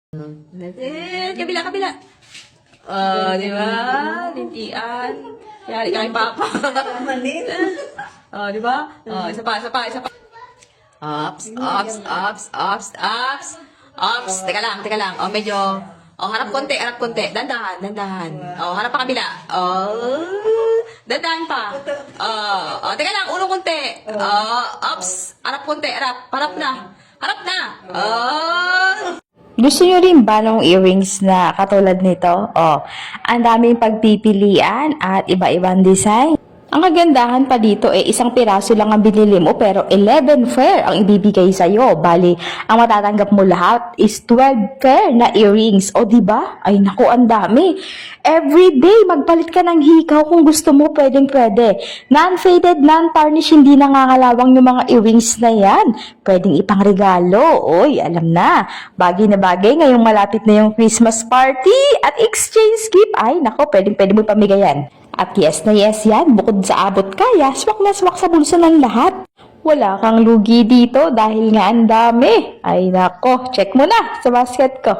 Kabila, kabila. Di ba? Lintian. Yari kay Papa. Di ba? Isa pa, isa pa, isa pa. Ups, ups, ups, ups, ups. Ups. Teka lang, teka lang. Medyo. Harap konti, harap konti. Dandahan, dandahan. Harap pa kabila. Dandahan pa. Teka lang, ulo konti. Ups. Harap konti, harap. Harap na. Harap na. Gusto nyo rin ba ng earrings na katulad nito? Ang daming pagpipilian at iba-ibang design. Ang kagandahan pa dito isang piraso lang ang binili mo pero 11 pair ang ibibigay sa'yo. Bali, ang matatanggap mo lahat is 12 pair na earrings. O diba? Ay naku, ang dami. Everyday, magpalit ka ng hikaw kung gusto mo, pwedeng-pwede. Non-faded, non-tarnish, hindi nangangalawang yung mga earrings na yan. Pwedeng ipangregalo. Oy, alam na. Bagay na bagay, ngayong malapit na yung Christmas party at exchange gift. Ay naku, pwedeng-pwede mo pamigayan. At yes na yes yan, bukod sa abot kaya, swak na swak sa bulsa ng lahat. Wala kang lugi dito dahil nga ang dami. Ay nako, check mo na sa basket ko.